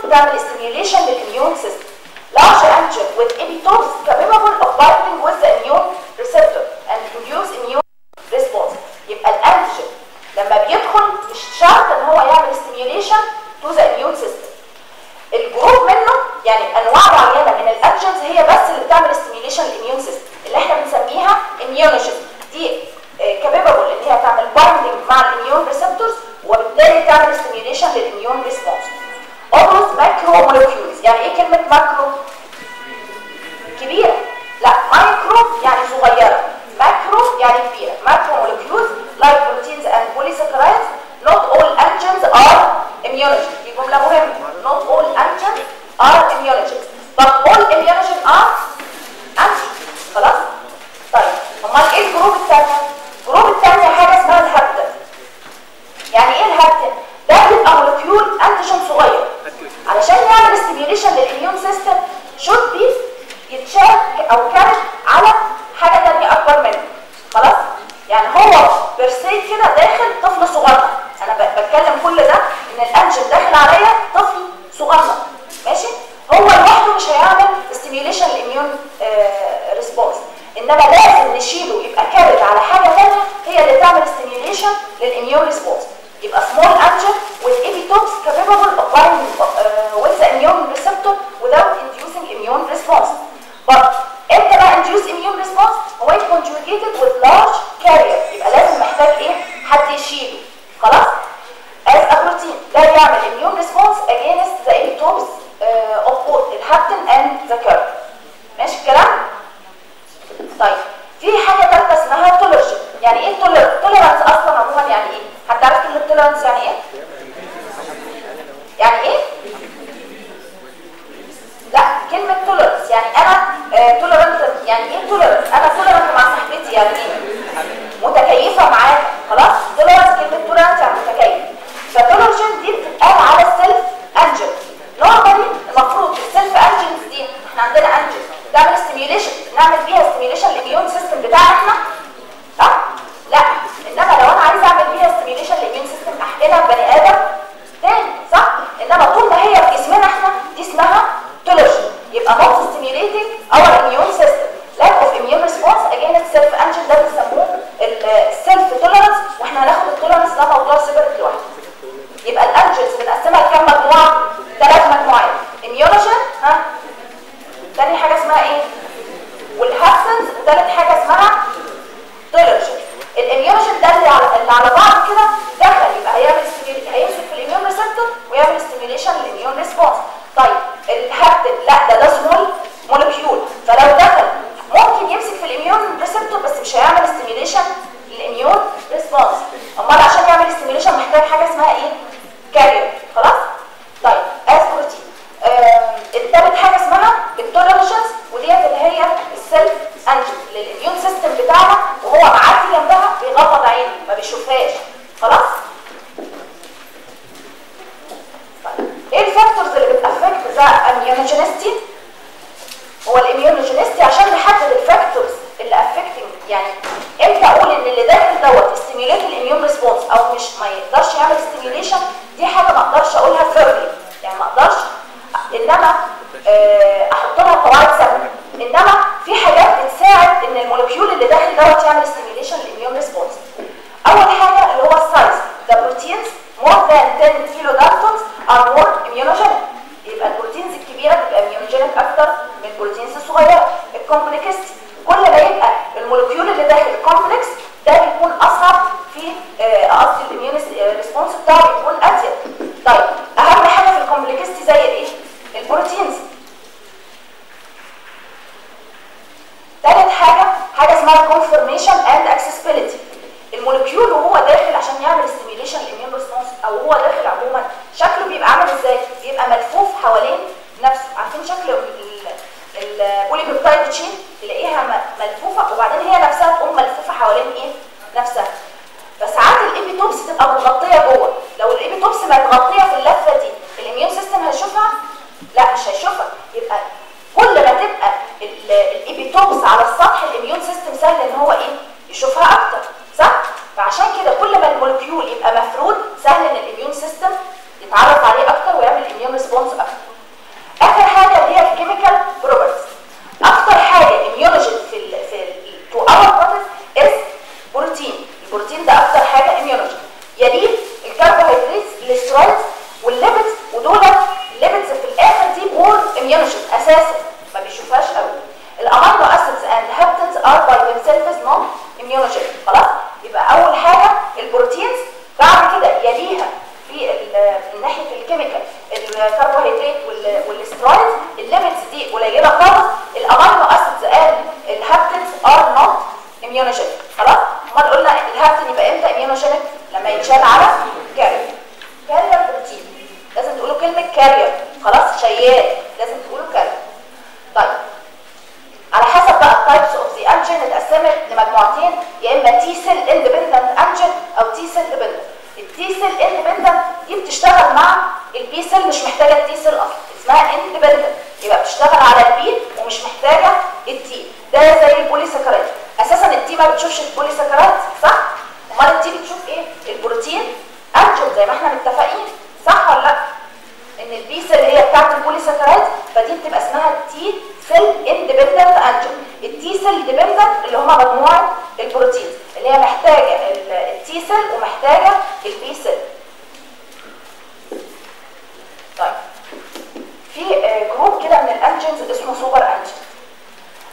بتعمل ستيميوليشن للاميون سيستم. large antigen with epitopes capable of binding with the immune receptor and induce immune response. يبقى الانتيجين لما بيدخل مش شرط ان هو يعمل ستيميوليشن تو ذا immune system. الجروب منه يعني انواع معينه من الانتيجنز هي بس اللي بتعمل ستيميوليشن للاميون سيستم اللي احنا بنسميها immunogen. دي كابابل ان هي تعمل بايندنج مع الاميون ريسبتورز وبالتالي تعمل ستيميوليشن للاميون ريسبونس. almost ماكرو مولكيولز. يعني ايه كلمه ماكرو؟ كبيره. لا، مايكرو يعني صغيره، ماكرو يعني كبيره. ماكرو مولكيولز like proteins and polysaccharides. not all antigens are immunogen. دي جمله مهمه. not all antigens are immunogen but all immunogen are antigens. خلاص؟ طيب امال ايه الجروب الثانيه؟ الجروب الثانيه حاجه اسمها الهابتن. يعني ايه الهابتن؟ ده بيبقى مولكيول انتيجين صغير علشان يعمل ستيميوليشن للاميون سيستم should be يتشارك او كارت على حاجه ثانيه اكبر منه. خلاص؟ يعني هو بيرسي كده داخل طفل صغير. انا بتكلم كل ده ان الانتيجين داخل عليا طفل صغير. ماشي؟ هو لوحده مش هيعمل ستيميوليشن للاميون ريسبونس، انما لازم نشيله يبقى كارت على حاجه ثانيه هي اللي تعمل ستيميوليشن للاميون ريسبونس. يبقى small antigen with epitopes capable of binding with the immune receptor without inducing immune response. But امتى بقى induce immune response؟ when conjugated with large carrier. يبقى لازم محتاج ايه؟ حد يشيله. خلاص؟ as a protein ده يعمل immune response against the epitopes of both الهابتن and the carrier. ماشي الكلام؟ طيب في حاجه ثالثه اسمها تولرجن. يعني ايه تولرانس اصلا عموما؟ يعني ايه؟ حد عارف كلمه تولرانس يعني ايه؟ يعني ايه؟ لا، كلمه تولرانس يعني انا تولرانت. يعني ايه تولرانس؟ انا تولرانت مع صاحبتي. يعني ايه؟ متكيفه معاها. خلاص؟ تولرانس كلمه تولرانس يعني متكيف. فتولرجن دي بتتقال على السيلف انجن. نورمالي المفروض السيلف انجنز دي احنا عندنا انجن تعمل ستيميوليشن، نعمل بيها ستيميوليشن للاميون سيستم بتاعنا احنا. صح؟ لا، انما لو انا عايزه اعمل بيها ستيميوليشن للاميون سيستم احقنها بني ادم تاني. صح؟ انما طول ما هي في جسمنا احنا دي اسمها تولرجن. يبقى not stimulating our immune system. lack of immune response against self antigen ده بنسموه السيلف تولرنس، واحنا هناخد التولرنس ده موضوع سيبريت لوحده. يبقى الانجنز بنقسمها لكام مجموعه؟ 3 مجموعات. immunogen، ها؟ تاني حاجه اسمها ايه؟ والهابتنز، وثالث حاجه اسمها تولرجن. الاميونوجين ده اللي على بعض كده دخل يبقى هيمسك في الاميون ريسبتور ويعمل ستيميوليشن للاميون ريسبونس. طيب الهابتن لا، ده سمول مولكيول، فلو دخل ممكن يمسك في الاميون ريسبتور بس مش هيعمل ستيميوليشن للاميون ريسبونس. امال عشان يعمل ستيميوليشن محتاج حاجه اسمها ايه؟ كارير. خلاص؟ طيب از بروتين. الثالث حاجه اسمها التولرجنز، وديت اللي هي السيلف انجن للاميون سيستم بتاعنا، وهو معدي جنبها بيغمض عينه ما بيشوفهاش. خلاص؟ طيب ايه الفاكتورز اللي بتافكت ذا اميونوجينيستي؟ هو الاميونوجينيستي عشان نحدد الفاكتورز اللي افكتنج، يعني امتى اقول ان اللي داخل دوت ستيميوليت الاميون ريسبونس او مش ما يقدرش يعمل ستيميوليشن، دي حاجه ما اقدرش اقولها فيرلي، يعني ما اقدرش انما احط لها قواعد ثابته. انما في حاجات بتساعد ان المولكيول اللي داخل دوت يعمل ستيميوليشن للاميون ريسبونس. اول حاجه اللي هو السايز. the proteins more than 10 كيلو دالتونز are more immunogenic. يبقى البروتينز الكبيره بتبقى immunogenic اكتر من البروتينز الصغيره. الكومبلكسيتي، كل ما يبقى المولكيول اللي داخل كومبلكس ده بيكون اصعب في قصدي الاميون ريسبونس بتاعه بيكون ازيد. طيب اهم حاجه في الكومبلكسيتي زي ايه؟ البروتينز. ثالث حاجه اسمها الكونفورميشن اند اكسسبيليتي. المولكيول وهو داخل عشان يعمل ستيميوليشن للاميون ريسبونس او هو داخل عموما شكله بيبقى عامل ازاي؟ بيبقى ملفوف حوالين نفسه. عارفين شكل البوليبيبتايد تشين؟ تلاقيها ملفوفه وبعدين هي نفسها تقوم ملفوفه حوالين ايه؟ نفسها. فساعات الابيتوبس تبقى متغطيه جوه. لو الابيتوبس متغطيه في اللفه دي الاميون سيستم هيشوفها؟ لا مش هيشوفها. يبقى كل ما تبقى الابيتوبس على السطح الاميون سيستم سهل ان هو ايه؟ يشوفها اكتر. صح؟ فعشان كده كل ما المولكيول يبقى مفرود سهل ان الاميون سيستم يتعرف عليه اكتر ويعمل اميون ريسبونس اكتر. والسترايد الليميتس دي قليله خالص. الامينو اسيدز قال الهابتنز ار نوت اميونوجينيك. خلاص، امال قلنا الهابتن يبقى امتى اميونوجينيك؟ لما يتشال على كارير. كارير بروتين لازم تقولوا كلمه كارير. خلاص، شيال لازم تقولوا كارير. طيب على حسب بقى التايبس اوف ذا انجين اتقسمت لمجموعتين، يا اما تي سيل اندبندنت انجين او تي سيل ديبندنت. التي سيل اندبندنت دي بتشتغل مع البي سيل، مش محتاجه التي سيل اصلا، اسمها اندبندنت، يبقى بتشتغل على البي ومش محتاجه التي. ده زي البوليساكرايد. اساسا التي ما بتشوفش البوليساكرايد صح؟ امال التي بتشوف ايه؟ البروتين انجين زي ما احنا متفقين، صح ولا لا؟ ان البي سيل هي بتاعت البوليساكرايد، فدي بتبقى اسمها تي سيل اندبندنت انجين. التي سيل ديبندنت اللي هم مجموعه البروتينز اللي هي محتاجه التي سيل ومحتاجه البي سيل. طيب في جروب كده من الانجينز اسمه سوبر انجين.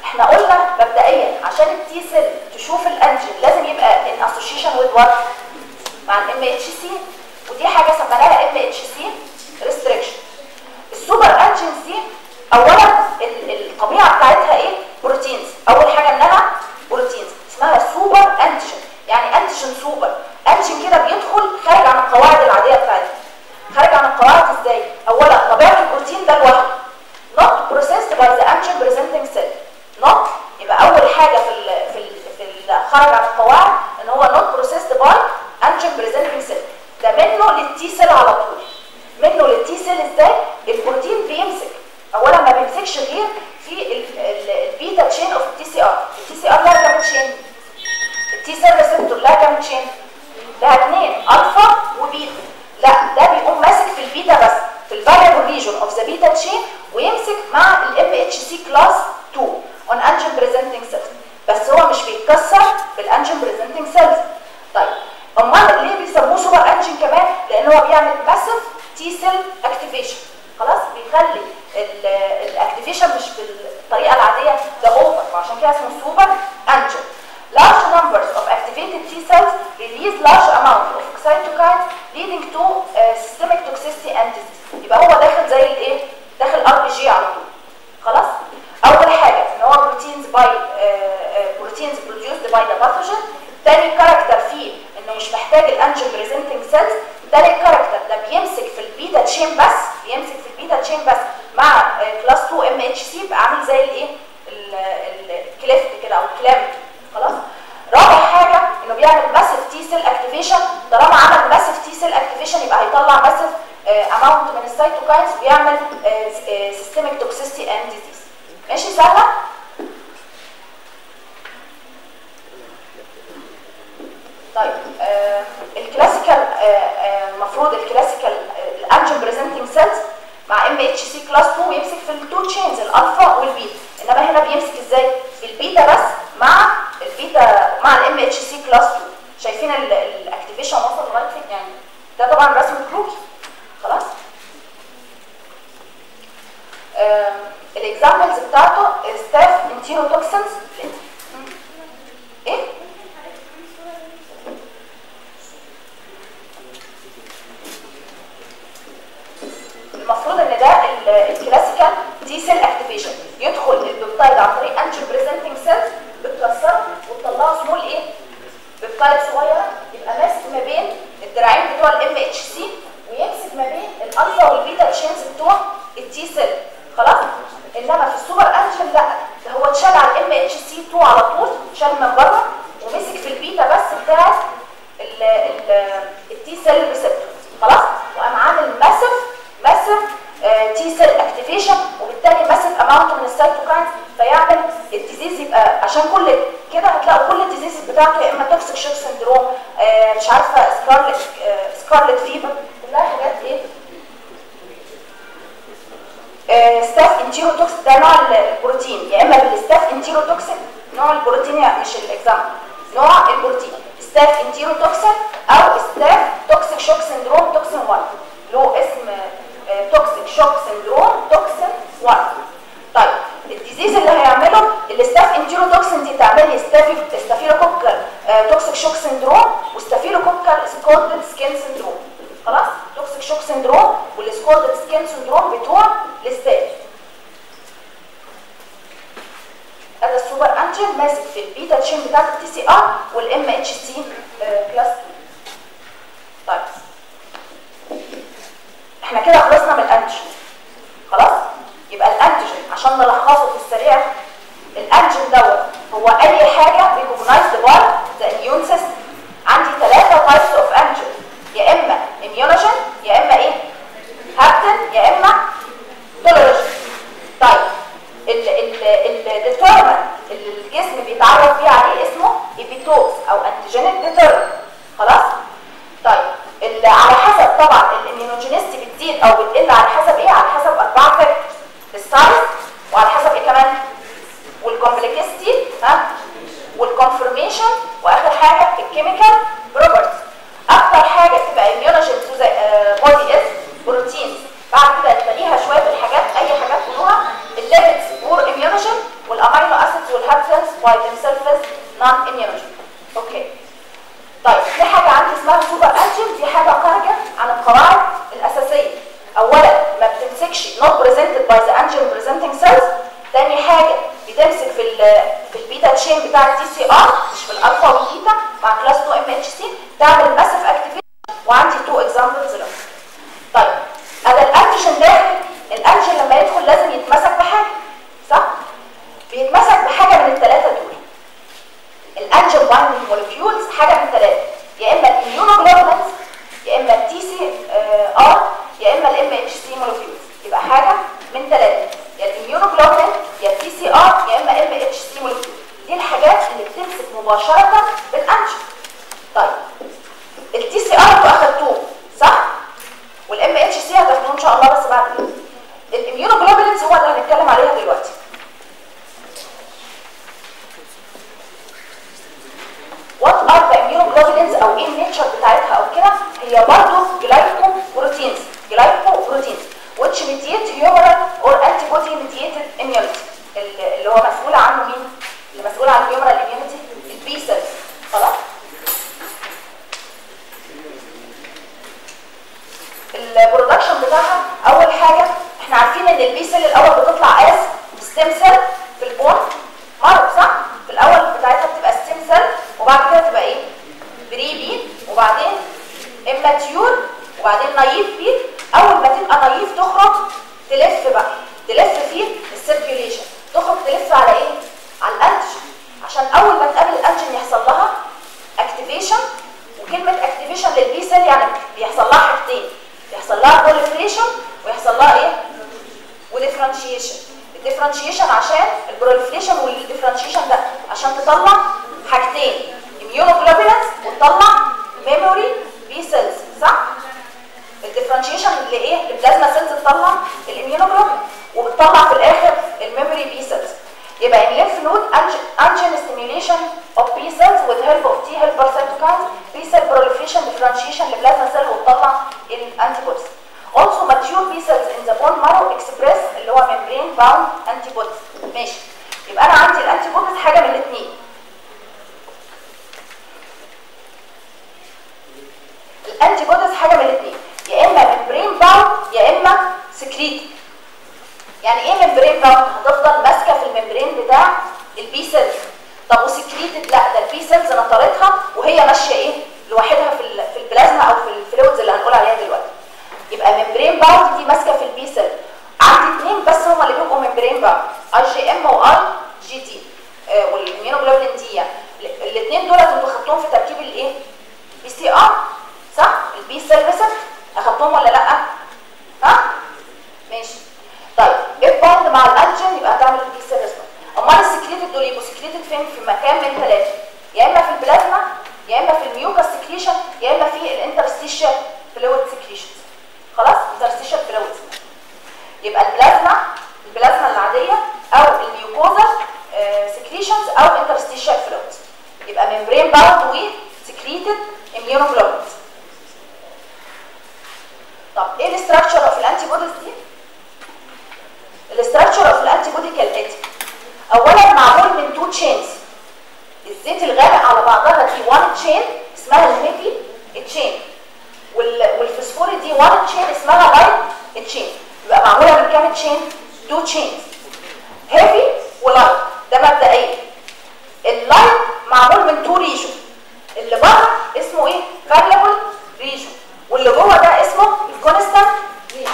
احنا قلنا مبدئيا عشان التي سيل تشوف الانجين لازم يبقى ان اسوشيشن وذ وات؟ مع الام اتش سي، ودي حاجه سميناها ام اتش سي ريستريكشن. السوبر انجينز دي اولا الطبيعه بتاعتها ايه؟ بروتينز. اول حاجه انها بروتينز اسمها سوبر انتيجين، يعني انتيجين سوبر. انتيجين كده بيدخل خارج عن القواعد العاديه بتاعتنا. خارج عن القواعد ازاي؟ اولا طبيعه البروتين ده لوحده not processed by the antigen presenting cell. not يبقى اول حاجه في خارج عن القواعد ان هو not processed by antigen presenting cell. ده منه للتي سيل على طول. منه للتي سيل ازاي؟ البروتين بيمسك اولا ما بيمسكش غير في البيتا تشين اوف التي سي ار. التي سي ار لها كام تشين؟ التي سيل ريسبتور لها كام تشين؟ لها 2 الفا وبيتا. لا، ده بيقوم ماسك في البيتا بس، في الفاريبل ريجون اوف ذا بيتا تشين، ويمسك مع الام اتش سي كلاس 2 اون انجين بريزنتنج سيلز، بس هو مش بيتكسر بالانجين بريزنتنج سيلز. طيب امال ليه بيسموه سوبر انجين كمان؟ لان هو بيعمل ماسيف تي سيل اكتيفيشن. خلاص، بيخلي الاكتيفيشن مش بالطريقه العاديه، ده اوفر، وعشان كده اسمه سوبر انجين. Large numbers of activated T cells release large amount of cytokines leading to systemic toxicity and disease. يبقى هو داخل زي الايه؟ داخل ار بي جي على طول. خلاص؟ اول حاجه ان هو بروتينز produced by the pathogen. تاني كاركتر فيه انه مش محتاج الانجين بريزنتنج سيلز. تالت كاركتر ده بيمسك في البيتا تشين بس، بيمسك في البيتا تشين بس مع كلاس 2 ام اتش سي، بقى عامل زي الايه؟ الكليفت كده او الكلام. خلاص؟ رابع حاجه انه بيعمل ماسيف تي سيل اكتيفيشن. طالما عمل ماسيف تي سيل اكتيفيشن يبقى هيطلع ماسيف اماونت من السيتوكاينز، ويعمل سيستميك توكسيستي اند ديزيز. ماشي سهله؟ طيب الكلاسيكال المفروض الكلاسيكال الانجين بريزنتنج سيلز مع ام اتش سي كلاس 2 يمسك في التو تشينز الالفا والبيتا، انما هنا بيمسك ازاي؟ في البيتا بس مع البيتا مع الام اتش سي كلاس 2. شايفين الاكتيفيشن وصل لغايه فين؟ يعني ده طبعا رسم كروكي. خلاص؟ الاكزامبلز بتاعته ستاف انتيروتوكسنز. ايه؟ المفروض ان ده الكلاسيكال تي سيل اكتيفيشن، يدخل البيبتايد عن طريق انجين بريزنتنج سيلز، بتكسره وتطلعه سمول ايه؟ بيبتايد صغيره، يبقى ماسك ما بين الدراعين بتوع الام اتش سي، ويمسك ما بين الالفا والبيتا تشينز بتوع التي سيل. خلاص؟ انما في السوبر انجين لا، ده هو اتشال على الام اتش سي 2 على طول، شال من بره ومسك في البيتا بس بتاعت التي سيل ريسبتور. خلاص؟ وقام عامل ماسيف تي سيل اكتيفيشن، وبالتالي ماسيف اماونت من السيتوكاينز، فيعمل الديزيز. يبقى عشان كل كده هتلاقوا كل الديزيز بتاعته يا اما توكسيك شوك سندروم، مش عارفه سكارلت فيبر، كلها حاجات ايه؟ ستاف انتيروتوكسين. ده نوع البروتين، يا اما بالستاف انتيروتوكسين نوع البروتين، مش الاكزامبل، نوع البروتين ستاف انتيروتوكسين او ستاف توكسيك شوك سندروم توكسين 1، له اسم توكسيك شوك سندروم توكسين 1. طيب الديزيز اللي هيعمله الستاف انتيروتوكسين دي تعمل لي ستافيلوكوكال توكسيك شوك سندروم وستافيلوكوكال سكوردد سكين سندروم. خلاص؟ توكسيك شوك سندروم والسكوردد سكين سندروم بتوع تشين بتاعت التي سي ار والام اتش سي كلاس 2. طيب احنا كده خلصنا من الانتيجين. خلاص؟ يبقى الانتيجين عشان نلخصه في السريع، الانتيجين دوت هو اي حاجه ريكوجنايزد باي ذا اميون سيستم. عندي 3 تايبس اوف انتيجين، يا اما اميونوجين، يا اما ايه؟ هابتن، يا اما تولوجين. طيب الديترمنت اللي الجسم بيتعرف بيه عليه اسمه ايبيتوبس او انتيجينيك ديترمنت. خلاص؟ طيب على حسب طبعا الاميونوجينيستي بتزيد او بتقل على حسب ايه؟ على حسب 4 فاكتورز، السايز وعلى حسب ايه كمان؟ والكومبلكسيتي والكونفورميشن، واخر حاجه الكيميكال بروبرتيز. اكتر حاجه بتبقى اميونوجين تو ذا بودي از بروتينز. بعد كده تلاقيها شويه الحاجات، اي حاجات كلها الليبيدز اور اميونوجين، والامينو اسيدز والهابتنز باي ذيم سيلفز نون اميونوجين. اوكي. طيب في حاجه عندي اسمها سوبر انتيجين، دي حاجه خارجه عن القواعد الاساسيه. اولا ما بتمسكش not presented by the antigen presenting cells. تاني حاجه بتمسك في البيتا تشين بتاع التي سي ار، مش في الالفا والبيتا، مع كلاس 2 ام اتش سي، تعمل ماسيف اكتيفيشن. وعندي 2 اكزامبلز لهم. طيب هذا الانتيجين داخل، الانتيجين لما يدخل لازم يتمسك بحاجه، صح؟ بيتمسك بحاجه من الثلاثه دول. الانتيجين بايندينج مولكيولز حاجه من 3، يا اما الاميونوجلوبولينز، يا اما التي سي ار، يا اما الام اتش سي مولكيولز. يبقى حاجه من 3، يا الاميونوجلوبولين، يا التي سي ار، يا اما ام اتش سي مولكيول. دي الحاجات اللي بتمسك مباشره بالانتيجين. طيب التي سي ار انتوا اخدتوه صح؟ والام اتش سي هتاخدوه ان شاء الله بس بعد كده. الاميونوجلوبولينز هو اللي هنتكلم عليها دلوقتي. وات ار ذا immunoglobulins او ايه النيتشر بتاعتها او كده؟ هي برضه glycoproteins which mediate humoral or antibody mediated immunity. اللي هو مسؤول عنه مين؟ اللي مسؤول عن الهيومرال immunity البي سيلز. خلاص؟ البرودكشن بتاعها اول حاجه احنا عارفين ان البي سيل الاول بتطلع از ستيم سيل في البون مرض، صح؟ في الاول بتاعتها بتبقى ستيم سيل، وبعد كده تبقى ايه؟ بري بي، وبعدين اماتيور، وبعدين نايف بي. اول ما تبقى نايف تخرج تلف بقى، تلف في السيركيوليشن، تخرج تلف على ايه؟ على الانتيجين، عشان اول ما تقابل الانتيجين يحصل لها اكتيفيشن. وكلمه اكتيفيشن للبي سيل يعني بيحصل لها حاجتين، يحصل لها بروليفريشن ويحصل لها ايه؟ وديفرنشيشن. الديفرنشيشن عشان البروليفريشن والديفرنشيشن ده عشان تطلع حاجتين، immunoglobulins وتطلع memory B cells، صح؟ الديفرنشيشن اللي ايه؟ البلازما سيلز تطلع الاميونوجلوبولين وبتطلع في الاخر الميموري بي سيلز. يبقى in lymph node antigen stimulation of B cells with help of T helper cytokines, B cell proliferation differentiation لبلازما سيل وتطلع الانتيبوديز. Also mature B cells in the bone marrow express اللي هو membrane bound antibodies. ماشي. يبقى انا عندي الانتيبوديز حاجه من الاثنين. الانتيبوديز حاجه من الاثنين، يا اما membrane bound يا اما secreted. يعني ايه membrane bound؟ هتفضل ماسكه في الممبرين بتاع البي سيلز. طب وسكريتد؟ لا، ده البي سيلز نطرتها وهي ماشيه ايه؟ لوحدها في البلازما او في الفلويدز اللي هنقول عليها دلوقتي. يبقى ممبرين باوند دي ماسكه في البي سيل. عندي اثنين بس هم اللي بيبقوا ممبرين باوند، اي جي ام واي جي تي والاميونوجلوبولين دي. يعني الاثنين دول انتوا خدتوهم في تركيب الايه؟ بي سي ار، صح؟ البي سيل ريسبت اخدتوهم ولا لا؟ ها؟ ماشي. طيب اف باوند مع الانتيجين يبقى هتعمل البي سيل ريسبت. امال السكريتد دول يبقوا سكريتد فين؟ في مكان من ثلاثه، يا اما في البلازما يا اما في الميوكاس سكريشن يا اما في الانترستيشال فلويد سكريشن. خلاص؟ انترستيشال فلويدز. يبقى البلازما العاديه او الميوكوزا سكريشنز او انترستيشال فلويدز. يبقى ممبرين باوند و سكريتد اميونوجلوبولينز. طب ايه الاستراكشر اوف الانتي بوديز دي؟ الاستراكشر اوف الانتي بودي كالاتي. اولا معمول من 2 تشينز. الزيت الغامق على بعضها دي 1 تشين اسمها الهيفي تشين، والفسفوري دي 1 تشين اسمها لايت تشين. يبقى معموله من كام تشين؟ 2 تشينز، هيفي ولايت. ده مبدئيا. اللايت معمول من تو ريجن، اللي بره اسمه ايه؟ فاريبل ريجن، واللي جوه ده اسمه الكونستانت ريجن.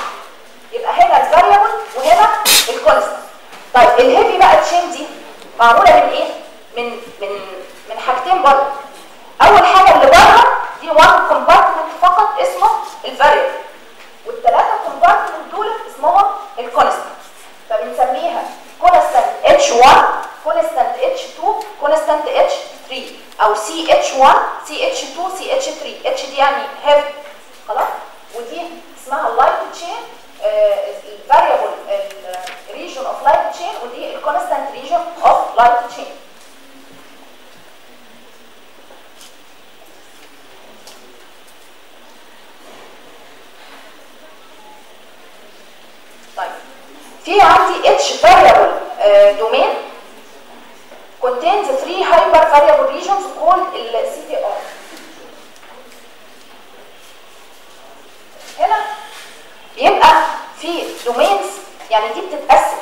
يبقى هنا الفاريبل وهنا الكونستانت. طيب الهيفي بقى تشين دي معموله من ايه؟ من حاجتين برضه. اول حاجه اللي بره دي وان كومبارتمنت فقط اسمه الفاريبل، والثلاثه كومبارتمنت دول اسمهم الكونستانت، فبنسميها كونستانت H1 كونستانت H2 كونستانت H3 او CH1 CH2 CH3. H دي يعني هيفي خلاص، ودي اسمها اللايت تشين الفاريبل ريجن اوف لايت تشين، ودي الكونستانت ريجن اوف لايت تشين. طيب في عندي H variable domain contains 3 hyper variable regions called CVR. هنا بيبقى في دومينز، يعني دي بتتقسم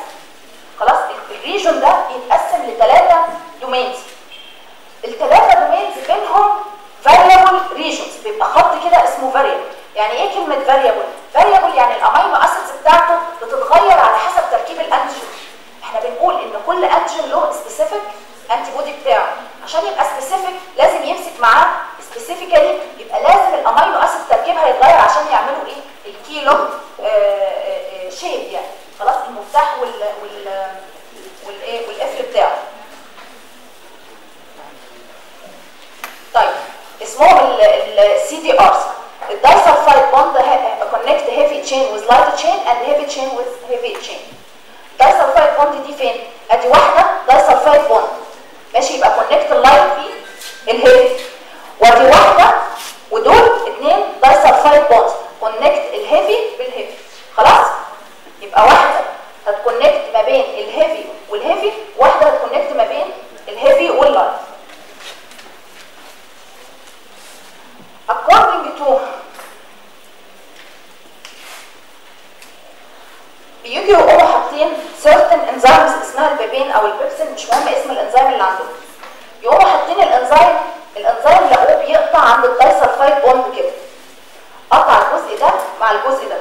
خلاص. الريجن ده يتقسم لثلاثه دومينز، الثلاثه دومينز بينهم فاريبل ريجنز، بيبقى خط كده اسمه فاريبل. يعني ايه كلمه فاريبل؟ فاريبل يعني الامينو اسيدز بتاعته بتتغير على حسب تركيب الانتيجين. احنا بنقول ان كل انتيجين له سبيسيفيك انتي بودي بتاعه، عشان يبقى سبيسيفيك لازم يمسك معاه سبيسيفيكالي، يبقى لازم الامينو اسيد تركيبها يتغير عشان يعملوا ايه؟ الكيلو شيب يعني خلاص، المفتاح والقفل بتاعه. طيب اسمهم CDRs. الدايسلفايد بوند connect heavy chain with light chain and heavy chain with heavy chain. الدايسلفايد بوند دي فين؟ ادي واحده دايسلفايد بوند ماشي، يبقى كونكت اللايت بالهيفي، ودي واحده، ودول اثنين دايسلفايد بوند كونكت الهيفي بالهيفي خلاص. يبقى واحده هتكونكت ما بين الهيفي والهيفي، واحده هتكونكت ما بين الهيفي واللايت. according to بيجوا يقوموا حاطين certain enzymes اسمها البيبين او البيبسين، مش مهم اسم الانزيم اللي عندهم، يقوموا حاطين الانزيم لقوه بيقطع عند الدايسلفايد بوند كده، قطع الجزء ده مع الجزء ده،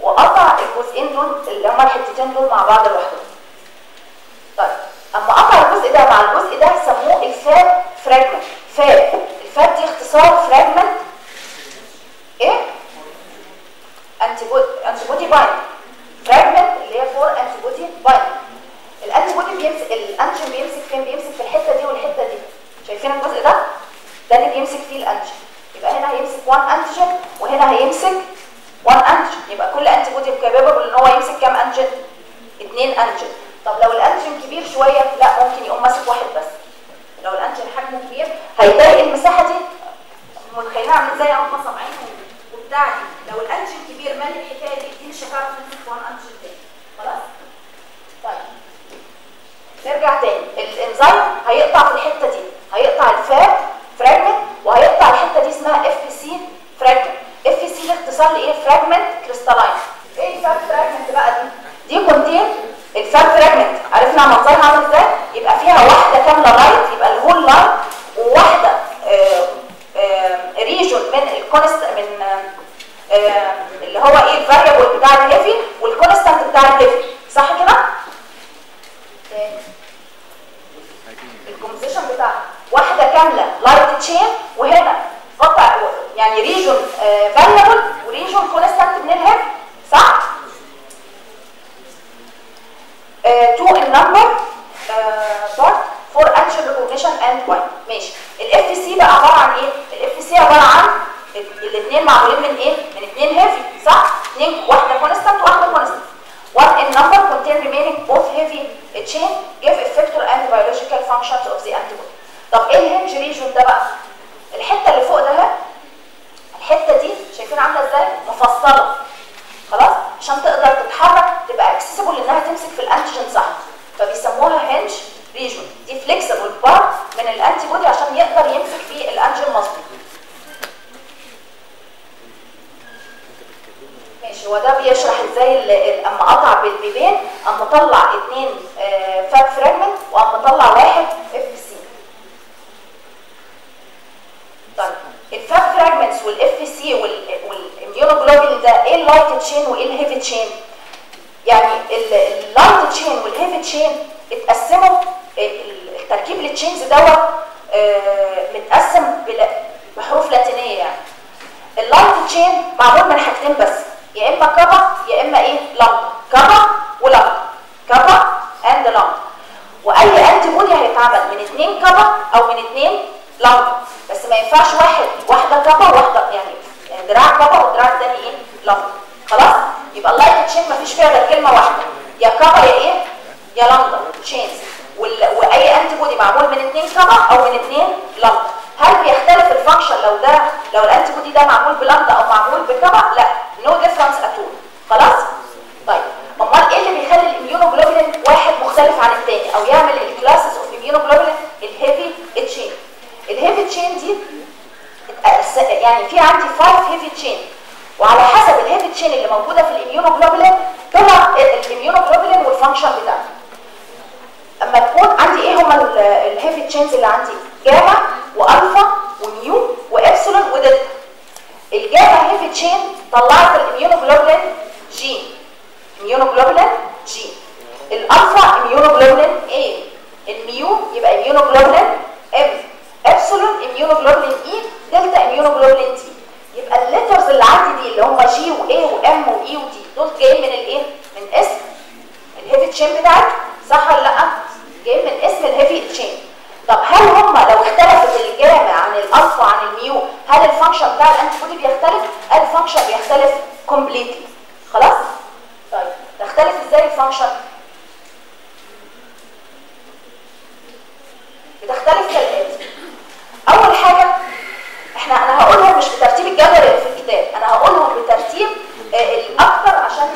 وقطع الجزئين دول اللي هما الحتتين دول مع بعض لوحدهم. طيب اما قطع الجزء ده مع الجزء ده سموه الفاب فراجمنت. الفاب دي اختصار فراجمنت ايه؟ انتي بودي بايند فراجمنت، اللي هي فور انتي بودي بايند. الانتي بودي بيمسك الانتيجين، بيمسك فين؟ بيمسك في الحته دي والحته دي. شايفين الجزء ده؟ ده اللي بيمسك فيه الانتيجين. يبقى هنا هيمسك 1 انتيجين وهنا هيمسك 1 انتيجين، يبقى كل انتي بودي كابابل ان هو يمسك كام انتيجين؟ 2 انتيجين. طب لو الانتيجين كبير شويه، لا ممكن يقوم ماسك واحد بس. لو الانتيجين حجمه كبير هيضايق المساحه دي، متخيلها عامل ازاي؟ اهو مصابعين وبتاع دي. لو الانتيجين كبير مال الحكايه دي مش هتعرف تمسك 1 انتيجين تاني خلاص. طيب نرجع تاني، الانزيم هيقطع في الحته دي، هيقطع الفاب فراجمنت، وهيقطع الحته دي اسمها FC فراجمنت. FC ده اختصار لايه؟ فراجمنت كريستالاين. ايه الفاب فراجمنت بقى دي؟ دي كونتين الفاب فراجمنت، عرفنا منظرها عامل ازاي؟ يبقى فيها واحده كامله لايت، يبقى الهول لايت، وواحده ريجون من الكونست من اللي هو ايه الفاريبل بتاع الهيفي والكونستانت بتاع الهيفي، صح كده؟ الكومبوزيشن بتاعها واحده كامله لايت تشين، وهنا قطع يعني ريجون فاريبل وريجون كونستانت من الهيفي، صح؟ 2 in number part for action recognition and point. ماشي. الاف سي بقى عباره عن ايه؟ الاف سي عباره عن الاثنين معمولين من ايه؟ من اثنين هيفي، صح؟ اثنين، واحده كونستانت وواحده كونستانت. 1 in number contain remaining both heavy chain give effector and biological functions of the antibody. طب ايه الهنج ريجون ده بقى؟ الحته اللي فوق ده اهي، الحته دي شايفين عامله ازاي؟ مفصله خلاص، عشان تقدر تتحرك تبقى اكسسبل انها تمسك في الانتيجين صح، فبيسموها هنج ريجون. دي فليكسبل بارت من الانتي بودي عشان يقدر يمسك فيه الانتيجين مظبوط. ماشي. هو ده بيشرح ازاي اما قطع بالبيبين اما طلع 2 فاب فراجمنت واما طلع 1 اف سي. اللايت تشين وايه الهيفي تشين؟ يعني اللايت تشين والهيفي تشين اتقسموا، التركيب التشينز دوت متقسم بحروف لاتينيه. يعني اللايت تشين معمول من حاجتين بس، يا اما كابا يا اما ايه لامدا، كابا ولامدا، كابا اند لامدا. واي انتي بودي هيتعمل من 2 كابا او من 2 لامدا، بس ما ينفعش واحده كابا وواحده، يعني دراع كابا والدراع الثاني ايه لامدا. خلاص؟ يبقى اللايت تشين ما فيش فيها غير كلمه واحده، يا كابا يا ايه يا لامدا تشينز. واي انتي بودي معمول من 2 كابا او من 2 لامدا. هل بيختلف الفانكشن لو الانتي بودي ده معمول بلامدا او معمول بكابا؟ لا، نو ديفرنس ات اول. خلاص؟ طيب امال ايه اللي بيخلي الاميونوجلوبولين واحد مختلف عن الثاني او يعمل الكلاسز اوف اميونوجلوبولين؟ الهيفي تشين. الهيفي تشين دي يعني في عندي 5 هيفي تشين، وعلى حسب الهيفي تشين اللي موجوده في الاميونوجلوبولين طلع الاميونوجلوبولين والفانكشن بتاعته. اما تكون عندي ايه هما الهيفي تشينز اللي عندي؟ جاما والفا ونيو وابسلون ودلتا. الجاما هيفي تشين طلعت الاميونوجلوبولين جي، اميونوجلوبولين جي. الالفا اميونوجلوبولين اي، النيو يبقى اميونوجلوبولين ام، ابسلون اميونوجلوبولين اي، دلتا اميونوجلوبولين تي. يبقى الليترز اللي عندي دي اللي هم جي واي وام واي ودي دول جايين من الايه؟ من اسم الهيفي تشين بتاعتي، صح ولا لا؟ جايين من اسم الهيفي تشين. طب هل هم لو اختلفت الجامع عن الالفا عن الميو هل الفانكشن بتاع الانتي بودي بيختلف؟ الفانكشن بيختلف كومبليتلي. خلاص؟ طيب تختلف ازاي الفانكشن؟ بتختلف كالاتي. اول حاجه انا هقولهم مش بترتيب الجدول اللي في الكتاب، انا هقولهم بترتيب الاكثر عشان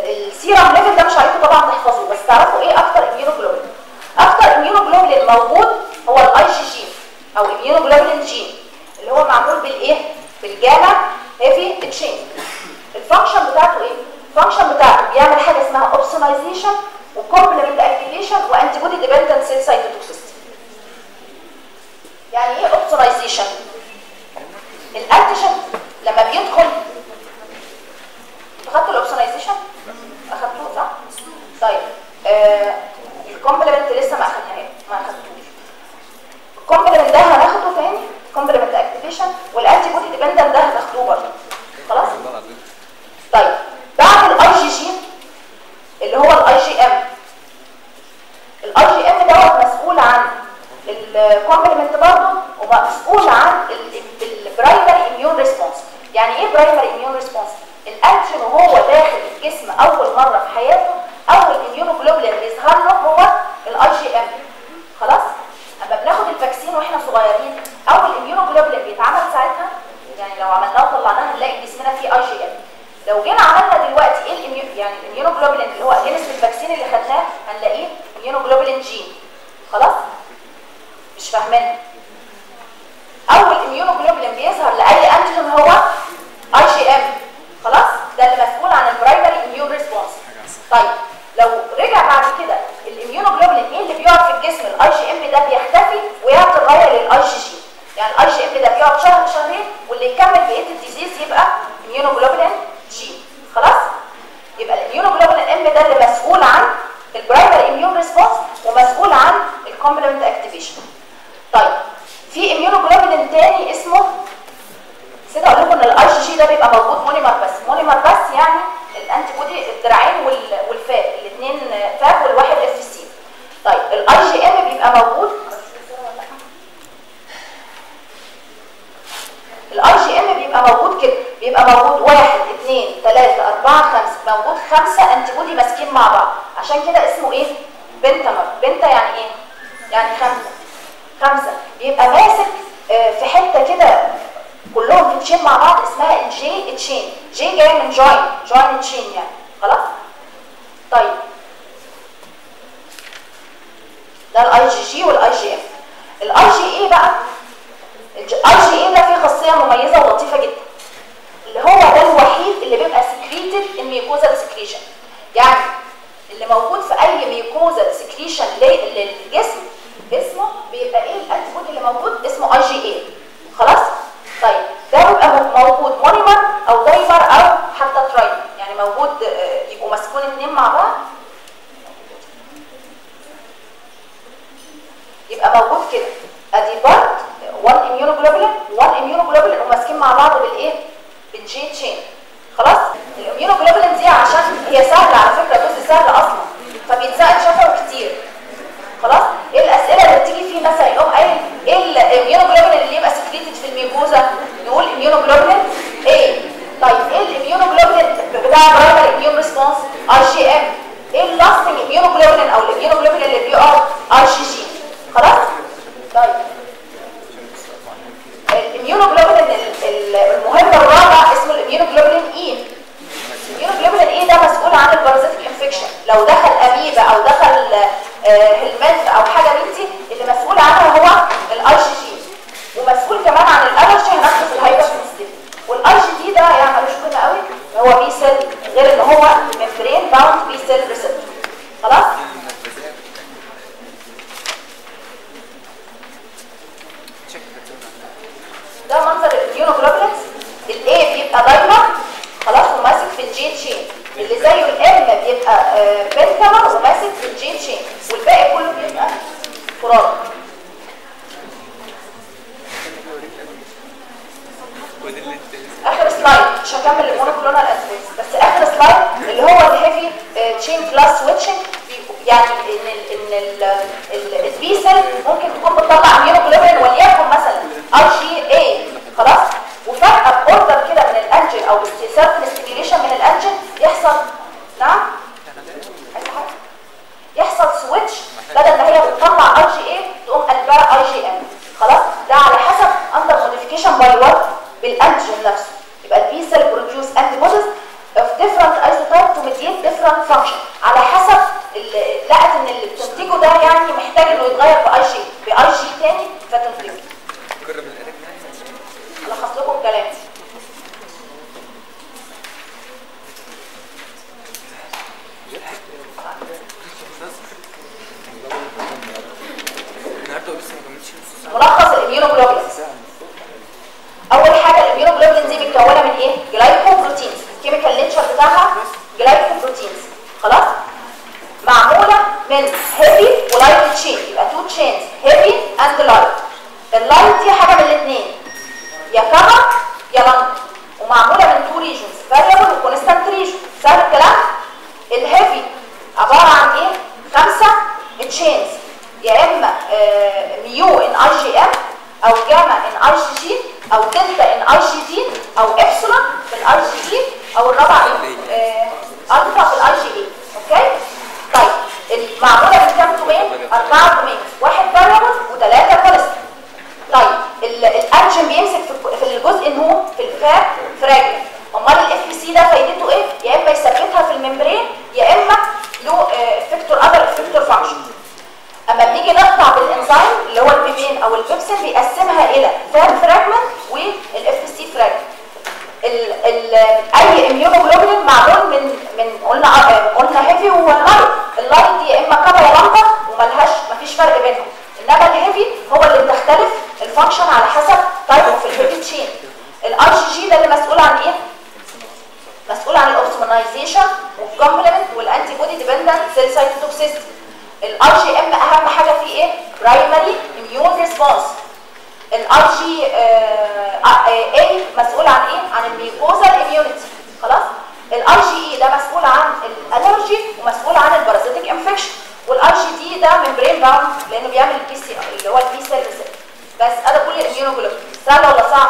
السيرم ليفل ده مش عليكم طبعا تحفظوه، بس تعرفوا ايه اكثر اميونوجلوبولين. اكثر اميونوجلوبولين موجود هو الاي جي او اميونوجلوبولين جين اللي هو معمول بالايه؟ بالجاما هيفي تشين. الفانكشن بتاعته ايه؟ الفانكشن بتاعته بيعمل حاجه اسمها اوبسونايزيشن وكومبلمنت اكتيفيشن وانتي بودي ديبندنت سيل سايتوتوكسيستي. يعني ايه اوبسونايزيشن؟ الانتيجين لما بيدخل، اخدتوا الاوبسونايزيشن؟ اخدتوه صح؟ طيب الكومبلمنت لسه ما اخدتوش. الكومبلمنت ده هناخده تاني، كومبلمنت اكتيفيشن، والانتي بودي ديبندنت ده هتاخدوه برضه. خلاص؟ طيب بعد الاي جي جي اللي هو الاي جي ام، الاي جي ام دوت مسؤول عن الكومبلمنت برضه ومسؤول عن البرايمري اميون ريسبونس. يعني ايه برايمري اميون ريسبونس؟ الانتيجين وهو داخل الجسم اول مره في حياته اول اميونوجلوبولين بيظهر له هو الاي جي ام. خلاص؟ اما بناخد الفاكسين واحنا صغيرين اول اميونوجلوبولين بيتعمل ساعتها، يعني لو عملناه وطلعناه هنلاقي جسمنا فيه اي جي ام. لو جينا عملنا دلوقتي ايه يعني الاميونوجلوبولين اللي هو اجينست الفاكسين اللي خدناه هنلاقيه اميونوجلوبولين جي. خلاص؟ مش فاهمينها. اول اميونوجلوبولين بيظهر لاي انتيجين هو اي جي ام. خلاص؟ ده اللي مسؤول عن البرايمري اميون ريسبونس. طيب لو رجع بعد كده الاميونوجلوبولين ايه اللي بيقعد في الجسم؟ الاي جي ام ده بيختفي ويعطي الرايه للاي جي جي. يعني الاي جي ام ده بيقعد شهر شهرين واللي يكمل بقيه الديزيز يبقى اميونوجلوبولين جي. خلاص؟ يبقى الاميونوجلوبولين ام ده اللي مسؤول عن البرايمري اميون ريسبونس ومسؤول عن الكومبلمنت اكتيفيشن. طيب في اميونوجلوبولين تاني اسمه، نسيت اقول لكم ان الاي جي جي ده بيبقى موجود مونيمر بس، مونيمر بس يعني الانتي بودي الدراعين والفاب الاثنين فاب والواحد اف سي. طيب الاي جي ام بيبقى موجود، الاي جي ام بيبقى موجود كده، بيبقى موجود 1 2 3 4 5، موجود 5 انتي بودي ماسكين مع بعض، عشان كده اسمه ايه؟ بنتامر. بنتا يعني ايه؟ يعني 5 بيبقى ماسك في حته كده كلهم في تشين مع بعض اسمها الجي تشين. جي جاي من جوين تشين يعني. خلاص؟ طيب ده الاي جي جي والاي جي ام. الاي جي اي بقى، الاي جي اي ده فيه خاصيه مميزه ولطيفه جدا، اللي هو ده الوحيد اللي بيبقى سكريتد الميوكوزال سكريشن. يعني اللي موجود في اي ميوكوزال سكريشن للجسم اسمه بيبقى ايه؟ الانتي بودي اللي موجود اسمه اي جي اي. خلاص؟ طيب ده بيبقى موجود مونيمر او دايمر او حتى ترايمر. مسكون 2 مع بعض يبقى موجود كده. ادي بارت 1 اميونوجلوبولين 1 اميونوجلوبولين وماسكين مع بعض بالايه؟ بالجي تشين. خلاص؟ الاميونوجلوبولين دي عشان هي سهله على فكره، دوز سهله اصلا فبيتسال شفوي كتير. خلاص؟ ايه الاسئله اللي بتيجي فيه مثلا؟ يقوم قايل ايه الاميونوجلوبولين اللي يبقى سكريتد في الميوكوزا؟ نقول اميونوجلوبولين ايه. طيب ايه الاميونوجلوبولين بتاع برايمري اميون ريسبونس؟ ار جي ام. ايه اللاستنج اميونوجلوبولين او الاميونوجلوبولين اللي بيقعد؟ ار جي جي. خلاص؟ طيب الاميونوجلوبولين المهم الرابع اسمه الاميونوجلوبولين اي. الاميونوجلوبولين اي ده مسؤول عن البارازيتيك انفكشن. لو دخل اميبا او دخل هلمنت او حاجه بنتي اللي مسؤول عنها هو الاي جي جي، ومسؤول كمان عن الالرجي هناخده في الهايبر سنسيتيفيتي. والاي جي جي ده يعني ملوش قيمه قوي، هو بي سيل غير ان هو ممبرين باوند بي سيل ريسبتور. خلاص؟ ده منظر الاميونوجلوبولينز. الاي بيبقى دايمر خلاص وماسك في الجي تشين، اللي زيه الام بيبقى بنتامر وماسك في الجي تشين، والباقي كله بيبقى فراد. اخر سلايد مش هكمل المونوكلونال اسيدز، بس اخر سلايد اللي هو الهيفي تشين كلاس سويتشنج. يعني ان البي سيل ممكن تكون بتطلع اميونوجلوبولين وليكن مثلا ار جي اي. خلاص؟ وفجاه باوردر كده من الانجن او باستئثار ستيميوليشن من الانجن يحصل نعم يحصل سويتش، بدل ما هي بتطلع ار جي اي تقوم قلبها ار جي ام. خلاص؟ ده على حسب اندر موديفيكيشن باي وات بالانجن نفسه. يبقى البي سيل بروديوس انتي بوديز اوف ديفرنت ايزوتايب تو ميديت ديفرنت فانكشن على حسب لقت ان اللي بتنتجه ده يعني محتاج انه يتغير باي جي تاني فتنتجه. الخص لكم كلام. ملخص الاميونوجلوبولين. اول حاجه الاميونوجلوبولين دي متكونه من ايه؟ جلايكوبروتينز. الكيميكال نيتشر بتاعها جلايكوبروتينز. خلاص؟ معموله من هيفي ولايت تشين، يبقى 2 تشينز هيفي اند لايت. اللايت دي حاجه من الاثنين، يا كما يا لانج، ومعموله من 2 ريجنز فاريبل وكونستانت ريجن. سهل الكلام؟ الهيفي عباره عن ايه؟ 5 تشينز، يا اما ميو ان اي جي ام او جاما ان اي جي جي او دلتا ان اي جي دي او ابسلون في الاي جي دي او الرابعه الفا في الاي جي اي. اوكي؟ طيب معموله من كام دومين؟ 4 دومين، 1 فاريبل و3 كونستانت. طيب الانجن بيمسك في الجزء النو في الفاب فراجمنت. امال الاف بي سي ده فايدته ايه؟ يا اما يثبتها في الممبرين يا اما له افكتور اذر افكتور فانكشن. اما بنيجي نقطع بالانزيم اللي هو البيبين او البيبسين بيقسمها الى فاب فراجمنت والاف بي سي فراجمنت. اي اميونوجلوبولين معمول من قلنا هيفي ولايت. اللايت دي يا اما كما يا لامدا وملهاش مفيش فرق بينهم، انما الهيفي هو اللي بتختلف الفانكشن على حسب تايب اوف الهيفي تشين. الار جي جي ده اللي مسؤول عن ايه؟ مسؤول عن الاوبتمايزيشن والكومبلمنت والانتي بودي ديبندنت سيل سايتوتوكسيستي. الار جي ام اهم حاجه فيه ايه؟ برايمري اميون ريسبونس. الار جي اي مسؤول عن ايه؟ عن الميوكوزال اميونيتي. خلاص؟ الار جي اي ده مسؤول عن الالرجي ومسؤول عن البارازيتيك انفكشن. والار جي دي ده ممبرين باوند لانه بيعمل البي سي اللي هو البي سيل ريسبتور. بس ده كل الاميونوجلوبولين. سهل ولا صعب؟